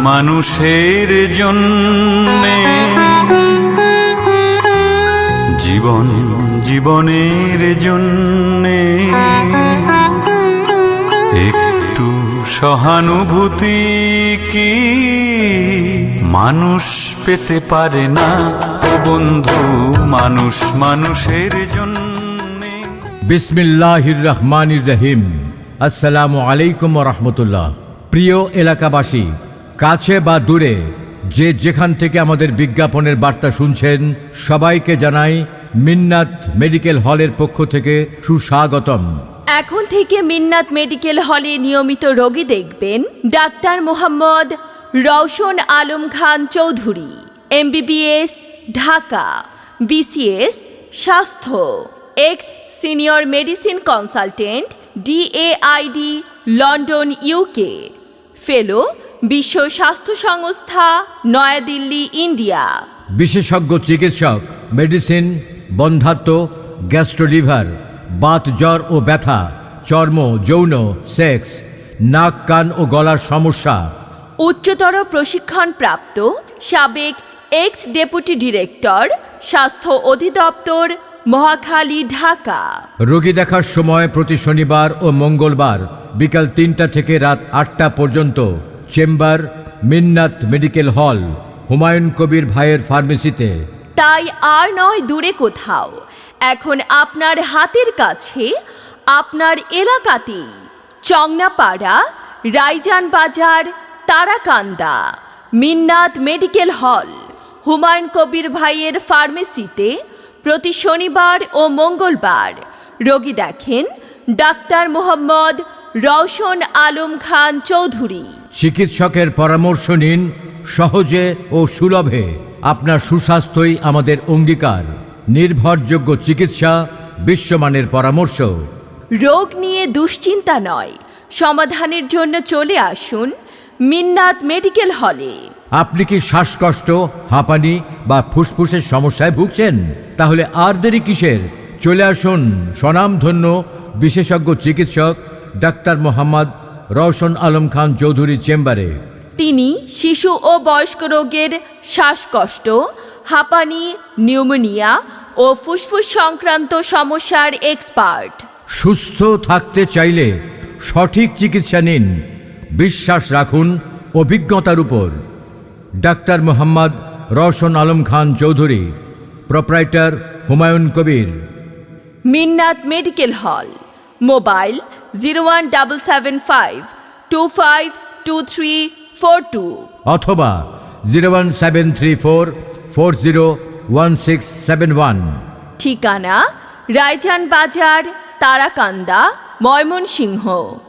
মানুষের জন্যে, জীবন জীবনের জন্যে একটু সহানুভূতি কি মানুষ পেতে পারে না? ও বন্ধু, মানুষ মানুষের জন্যে। বিসমিল্লাহির রহমানির রহিম। আসসালামু আলাইকুম ওয়া রাহমাতুল্লাহ। প্রিয় এলাকাবাসী, কাছে বা দূরে যে যেখান থেকে আমাদের বিজ্ঞাপনের বার্তা শুনছেন, সবাইকে জানাই মিন্নাত মেডিকেল হলের পক্ষ থেকে সুস্বাগতম। এখন থেকে মিন্নাত মেডিকেল হলে নিয়মিত রোগী দেখবেন doctor Mohammad Rowshan Alam Khan Chowdhury, MBBS Dhaka, BCS স্বাস্থ্য, x senior medicine consultant, DAID London UK, ফেলো বিশ্ব স্বাস্থ্য সংস্থা নয়াদিল্লি ইন্ডিয়া। বিশেষজ্ঞ চিকিৎসক, মেডিসিন, বন্ধ্যাত্ব, গ্যাস্ট্রোলিভার, বাত জ্বর ও ব্যথা, চর্ম, যৌন, সেক্স, নাক কান ও গলার সমস্যা। উচ্চতর প্রশিক্ষণপ্রাপ্ত সাবেক এক্স ডেপুটি ডিরেক্টর, স্বাস্থ্য অধিদপ্তর, মহাখালী, ঢাকা। রোগী দেখার সময় প্রতি শনিবার ও মঙ্গলবার বিকাল 3টা থেকে রাত 8টা পর্যন্ত। Chamber Minnat medical hall, Humayun Kabir ভাইয়ের ফার্মেসিতে। তাই আর নয় দূরে কোথাও, এখন আপনার হাতের কাছে, আপনার এলাকাতেই। চংনাপাড়া, রাইজান বাজার, তারাকান্দা, মিন্নাত মেডিকেল হল, হুমায়ুন কবির ভাইয়ের ফার্মেসিতে প্রতি শনিবার ও মঙ্গলবার রোগী দেখেন ডাক্তার মোহাম্মদ রওশন আলম খান চৌধুরী। চিকিৎসকের পরামর্শ নিন সহজে ও সুলভে। আপনার সুস্বাস্থ্যই আমাদের অঙ্গীকার। নির্ভরযোগ্য চিকিৎসা, বিশ্বমানের পরামর্শ। রোগ নিয়ে দুশ্চিন্তা নয়, সমাধানের জন্য চলে আসুন মিন্নাত মেডিকেল হলে। আপনি কি শ্বাসকষ্ট, হাঁপানি বা ফুসফুসের সমস্যায় ভুগছেন? তাহলে আর দেরি কিসের? চলে আসুন স্বনামধন্য বিশেষজ্ঞ চিকিৎসক ডাক্তার মোহাম্মদ রওশন আলম খান চৌধুরী চেম্বারে। তিনি শিশু ও বয়স্ক রোগের শ্বাসকষ্ট, হাঁপানি, নিউমোনিয়া ও ফুসফুস সংক্রান্ত সমস্যার এক্সপার্ট। সুস্থ থাকতে চাইলে সঠিক চিকিৎসা নিন, বিশ্বাস রাখুন অভিজ্ঞতার উপর। Doctor Mohammad Rowshan Alam Khan Chowdhury, proprietor Humayun Kabir. Minnat medical hall, mobile 01775252342 অথবা 01734401671। ঠিকানা রায়জান বাজার, তারাকান্দা, ময়মনসিংহ।